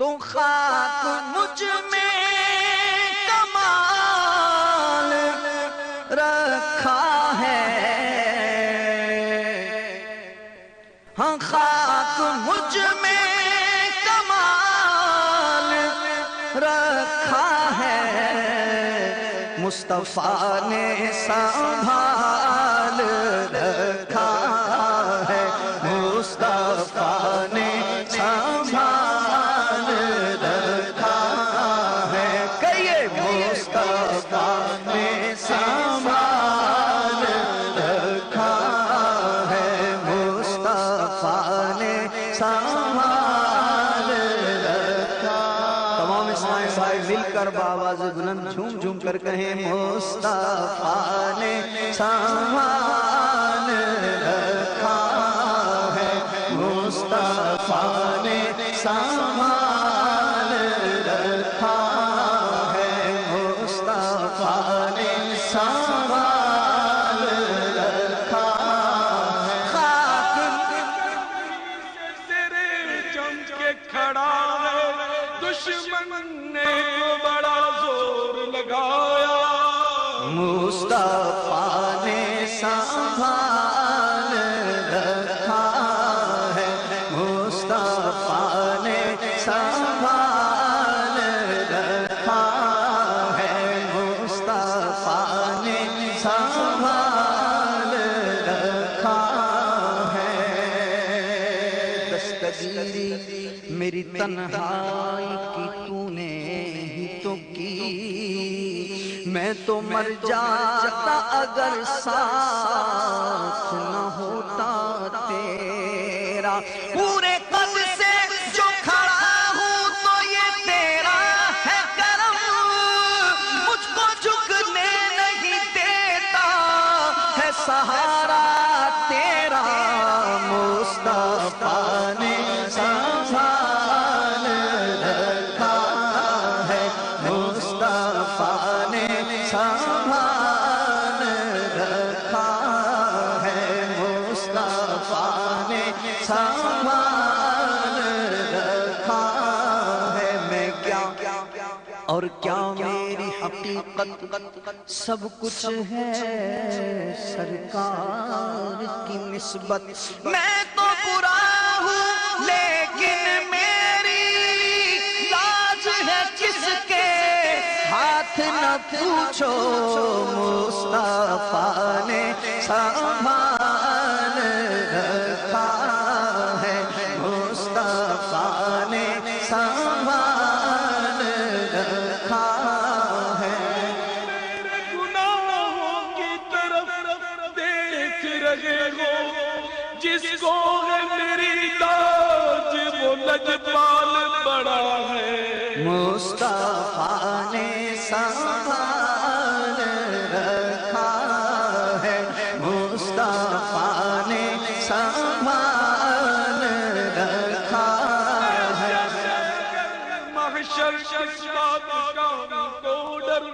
تو خاک مجھ میں کمال رکھا ہے، ہاں خاک مجھ میں کمال رکھا ہے، مصطفیٰ نے سنبھال رکھا ہے، مصطفیٰ نے سنبھال رکھا ہے، کہیے مصطفیٰ نے سنبھال رکھا ہے، مصطفیٰ نے سنبھال رکھا۔ تمام اسماعیل بھائی مل کر بآواز بلند جھوم جھوم کر کہیں مصطفیٰ نے سنبھال رکھا ہے، مصطفیٰ نے سنبھال رکھا ہے، مصطفیٰ نے سنبھال رکھا ہے۔ خاک تیرے جم کے کھڑا ہے، دشمن نے بڑا زور لگایا، مصطفیٰ نے سنبھال رکھا ہے، مصطفیٰ نے سنبھال رکھا ہے، مصطفیٰ نے سنبھال رکھا ہے۔ دستگیری میری تنہائی کی تو نے ہی تو کی، میں تو مر جاتا اگر ساتھ نہ ہوتا تیرا، پورے قد سے جو کھڑا ہوں تو یہ تیرا ہے کرم، مجھ کو جھکنے نہیں دیتا ہے سہارا تیرا، مصطفیٰ نے سنبھال رکھا ہے، مصطفیٰ نے سنبھال رکھا ہے، مصطفیٰ نے سنبھال رکھا ہے۔ میں کیا اور کیا میری حقیقت سب کچھ ہے سرکار کی نسبت، میں تو برا ہوں لیکن میری لاج ہے کس کے ہاتھ نہ پوچھو، مصطفیٰ نے سنبھال رکھا ہے، مصطفیٰ نے سنبھال رکھا ہے۔ میرے گناہوں کی طرف دیکھ رہے ہو، جس کو ہے میری لاج وہ لجپال بڑا ہے، مصطفیٰ نے سنبھال رکھا ہے، مصطفیٰ نے سنبھال رکھا ہے۔ محشر اس بات کا کو ڈر،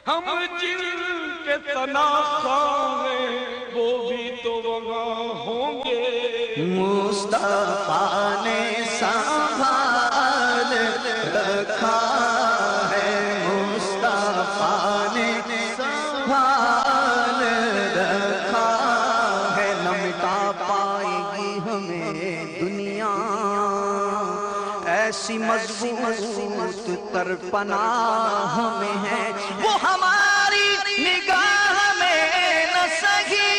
ہم جن کے تناخواہ ہیں وہ بھی تو وہاں ہوں گے، مصطفیٰ نے سنبھال رکھا ہے، مصطفیٰ نے سنبھال رکھا ہے۔ نہ مٹا پائے گی ہمیں دنیا ایسی مضبوط تر پناہ میں ہے، وہ ہماری نگاہ میں نہ سہی،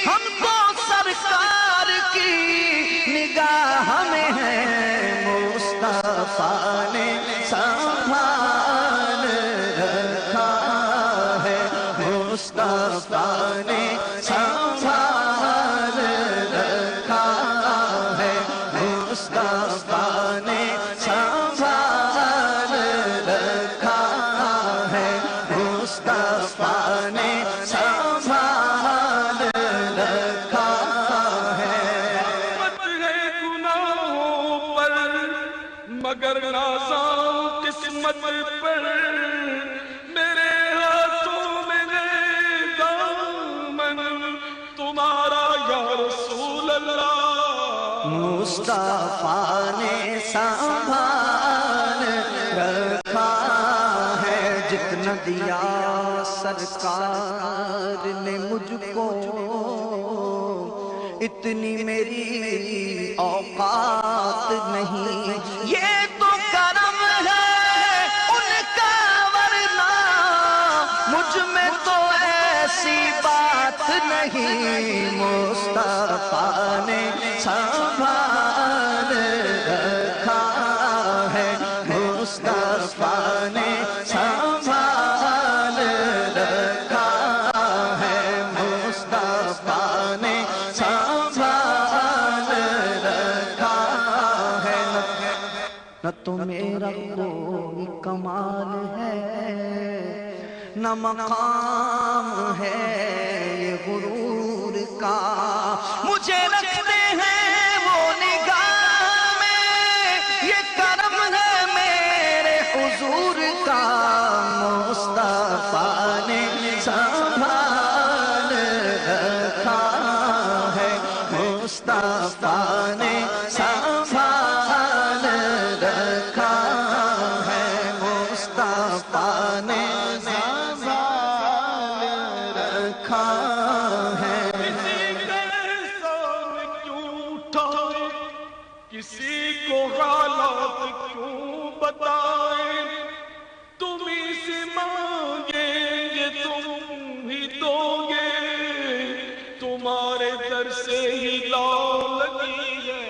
ہم کو سرکار کی نگاہ میں ہے، مصطفیٰ نے سنبھال رکھا ہے، مصطفیٰ نے سنبھال رکھا ہے، مصطفیٰ نے سنبھال رکھا ہے، مصطفیٰ نے سنبھال رکھا ہے۔ گناہوں پر مگر نازاں قسمت پر، میرے ہاتھوں میں ہے دامن تمہارا یا رسول اللہ، مصطفیٰ نے سنبھال سرکار نے مجھ کو اتنی میری اوقات نہیں، یہ تو کرم ہے ان کا ورنہ مجھ میں تو ایسی بات نہیں۔ مصطفیٰ نے سنبھال رکھا ہے، مصطفیٰ نے سنبھال رکھا ہے، مصطفیٰ نے سنبھال رکھا ہے۔ نہ تو میرا کوئی کمال ہے، نہ مقام ہے یہ غرور کا، مجھے رکھتے ہیں وہ نگاہ میں، یہ کرم ہے میرے حضور کا۔ مصطفیٰ نے سنبھال رکھا ہے، مصطفیٰ نے سنبھال رکھا ہے، مصطفیٰ نے کسی کو حالات کیوں بتائیں، تم ہی سے مانگیں گے تم ہی دو گے، تمہارے در سے ہی لا لگی ہے۔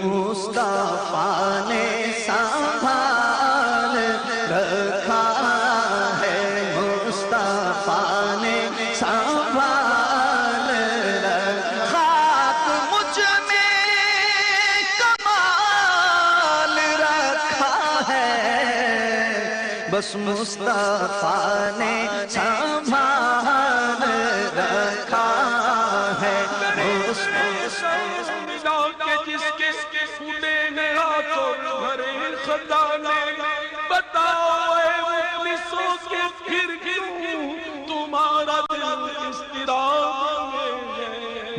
مصطفیٰ نے سنبھال رکھا ہے، مصطفیٰ نے سنبھال رکھا، خاک مجھ میں کمال رکھا ہے، بس مصطفیٰ نے سنبھال رکھا ہے۔ جس کے پھوٹے ہیں ہاتھوں بھرے خدا نے، بتاؤ اے مفلسوں کے پھر کیوں تمہارا دل اضطراب میں ہے۔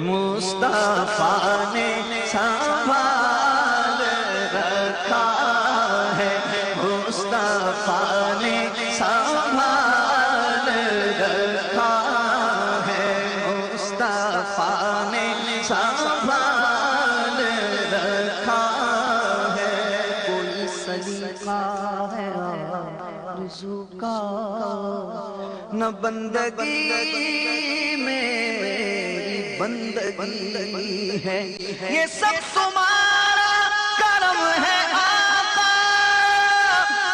مصطفیٰ نے سنبھال رکھا ہے، مصطفیٰ نے سنبھال رکھا ہے، مصطفیٰ نے سنبھال رکھا ہے۔ کوئی سلیقہ ہے آرزو کا، نہ بندگی میں میری بندگی ہے، یہ سب تمہارا کرم ہے آقا،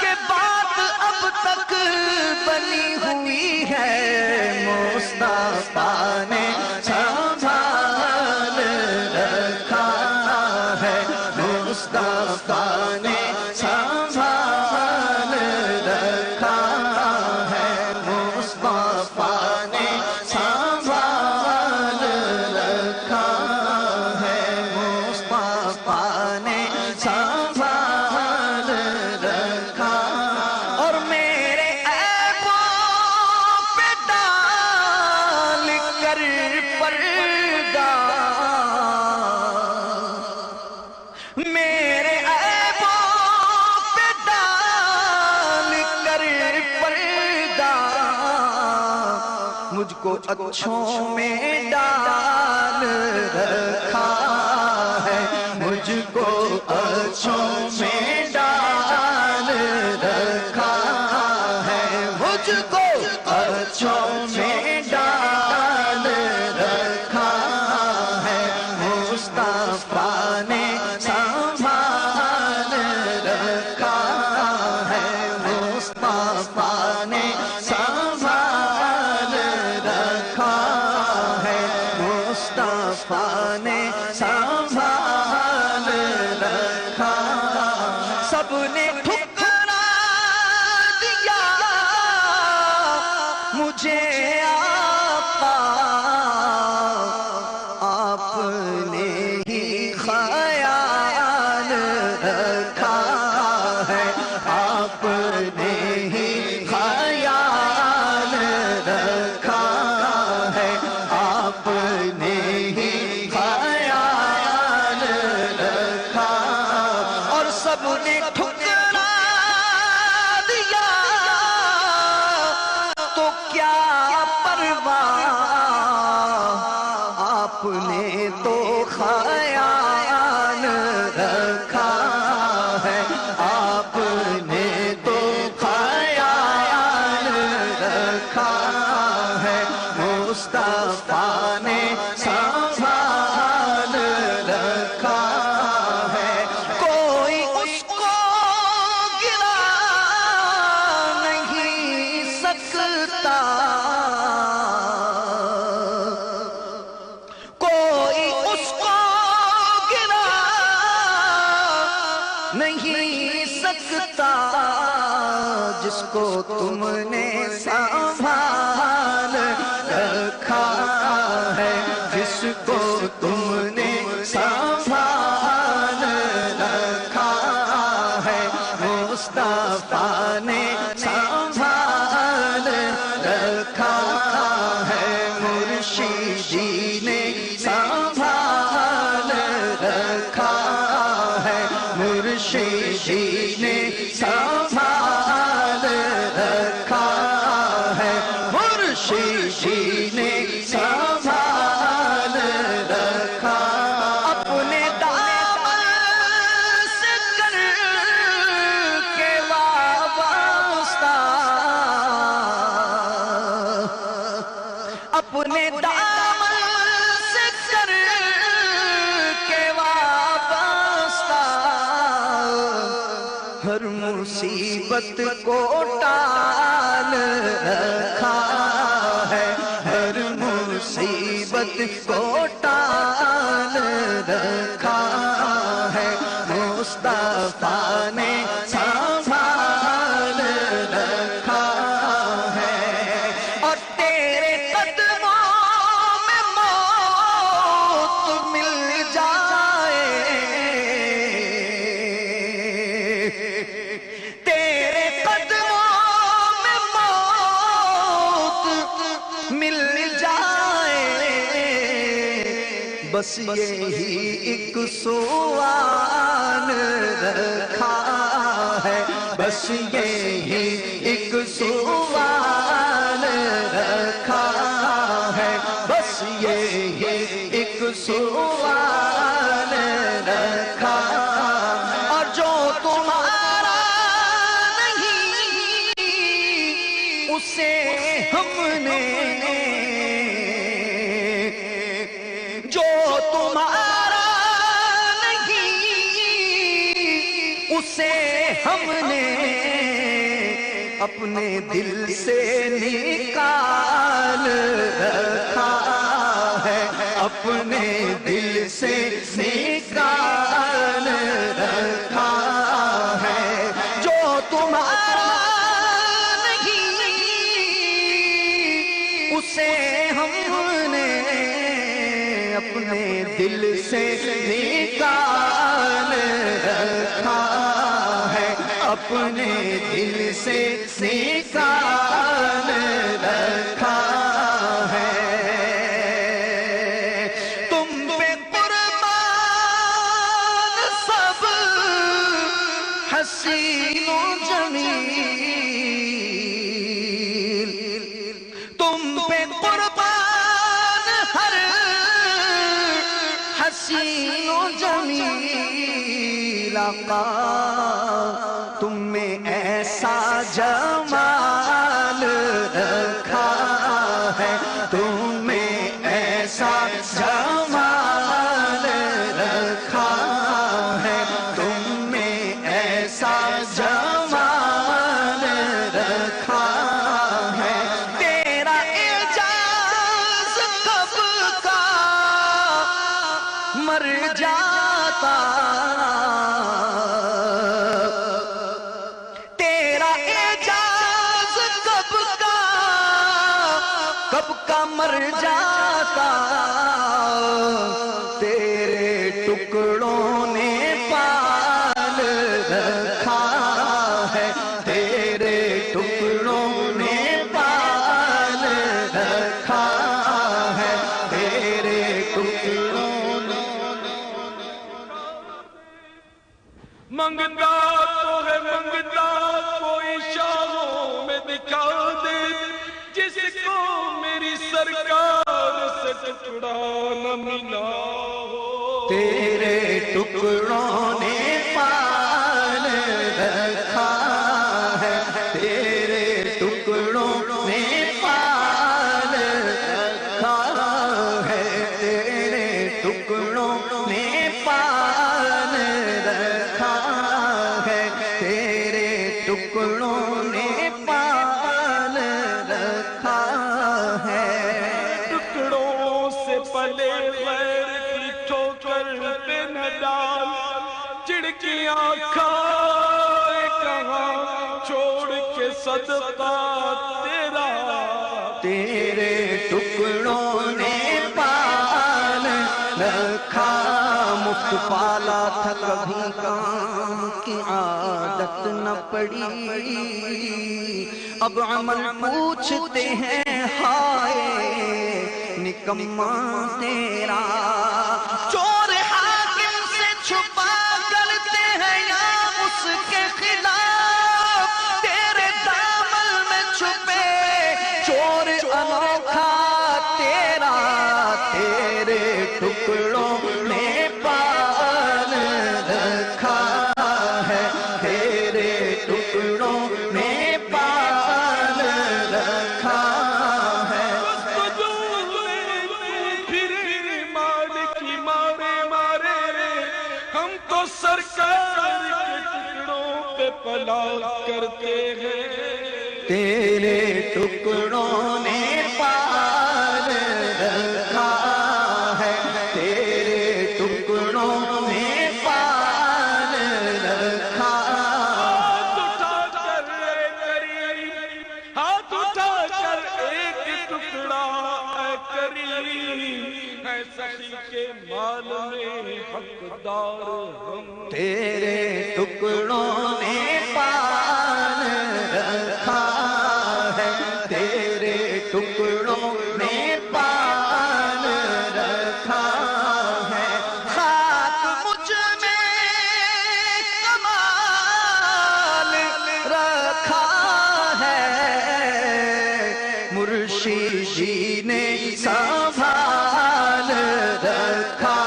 کہ بات اب تک بنی ہوئی ہے۔ مصطفیٰ نے سنبھال رکھا ہے، مصطفیٰ نے سنبھال رکھا ہے، مصطفیٰ نے سنبھال رکھا ہے، مصطفیٰ نے سنبھال رکھا، اور میرے عیبوں پہ ڈال کر پردہ، میرے عیبوں پہ ڈال کر پردہ، مجھ کو اچھوں میں ڈال رکھا ہے، مجھ کو اچھوں میں ڈال رکھا ہے، مجھ کو اچھوں میں ڈال رکھا ہے۔ مصطفیٰ نے سنبھال رکھا ہے، مصطفیٰ نے سنبھال رکھا ہے، مصطفیٰ نے سنبھال رکھا، سب نے ٹھکرا دیا مجھے آقا، آپ نے ہی خیال رکھا ہے، آپ نے ہی خیال رکھا ہے، آپ نے ہی خیال رکھا، اور سب نے ٹھکرا دیا تو کیا نہیں سکتا جس کو تم نے سنبھال رکھا ہے، جس کو تم نے سنبھال رکھا ہے، مصطفیٰ نے سنبھال رکھا ہے، مرشدی نے سنبھال رکھا ہے، مرشدی نے سنبھال رکھا ہے، مرشدی نے سنبھال رکھا، اپنے دامن سے کر کے وابستہ، اپنے دامن سے کر کے وابستہ، ہر مصیبت کو ٹال رکھا ہے، ہر مصیبت کو ٹال رکھا ہے، مصطفیٰ نے سنبھال رکھا ہے، اور تیرے قدموں میں موت مل جائے، تیرے قدموں میں موت مل جائے، بس یہی ایک سوال رکھا ہے، بس یہی ایک سوال رکھا ہے، بس یہی ایک سوال رکھا، اور جو تمہارا نہیں اسے ہم نے، جو تمہارا نہیں اسے ہم نے اپنے دل سے نکال رکھا ہے، اپنے دل سے نکال رکھا ہے، جو تمہارا نہیں اسے ہم نے اپنے دل سے نکال رکھا ہے، اپنے دل سے نکال رکھا ہے، تم پہ قربان سب حسین و جمیل، تم پہ قربان ہر حسین و جمیل، آقا تم میں ایسا جمال رکھا ہے، تم میں ایسا جمال رکھا ہے، تم میں ایسا جمال رکھا ہے، تیرا اعجاز کب کا مر جاتا، تیرا اعجاز کب کا مر جاتا، تیرے ٹکڑوں نے پال رکھا ہے، تیرے ٹکڑوں نے پال رکھا ہے، تیرے ٹکڑوں نے منگتا تو ہے منگتا کوئی شاہوں میں دکھا دے، جس کو میری سرکار سے ٹکڑا نہ ملا ہو، تیرے ٹکڑوں نے پال رکھا ہے، تیرے ٹکڑوں نے پال رکھا ہے، تیرے ٹکڑوں نے پال رکھا ہے، تیرے ٹکڑوں نے پال رکھا ہے، ٹکڑوں سے پلے غیر کی ٹھوکر پہ نہ ڈال، چڑکیاں کھا صدقہ تیرا، تیرے ٹکڑوں نے پال رکھا، مفت پالا تھا کبھی کام کی عادت نہ پڑی، اب عمل پوچھتے ہیں ہائے نکما تیرا، چور حاکم سے چھپا کرتے ہیں یا اس کے خلاف، تیرے دامن میں چھپے چور انوکھا تیرا، تیرے ٹکڑوں نے پال رکھا ہے، تیرے ٹکڑوں نے پال رکھا ہے، پھر مالکی مارے مارے ہم تو سرکار کے ٹکڑوں پہ پلا کرتے ہیں، تیرے ٹکڑوں نے پال رکھا ہے، تیرے ٹکڑوں نے پال رکھا ہاتھ اٹھا کر اے کریم، ہاتھ اٹھا کر ایک ٹکڑا اے کریم، ہے سخی کے مال میں حقدار ہم، تیرے ٹکڑوں نے پال رکھا ہے، تیرے ٹکڑوں نے پال رکھا ہے، خاک مجھ میں کمال رکھا ہے، مرشد جی نے سنبھال رکھا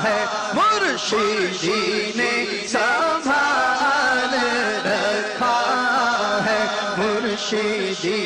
ہے، مرشد جی نے سنبھال رکھا ہے، مرشد جی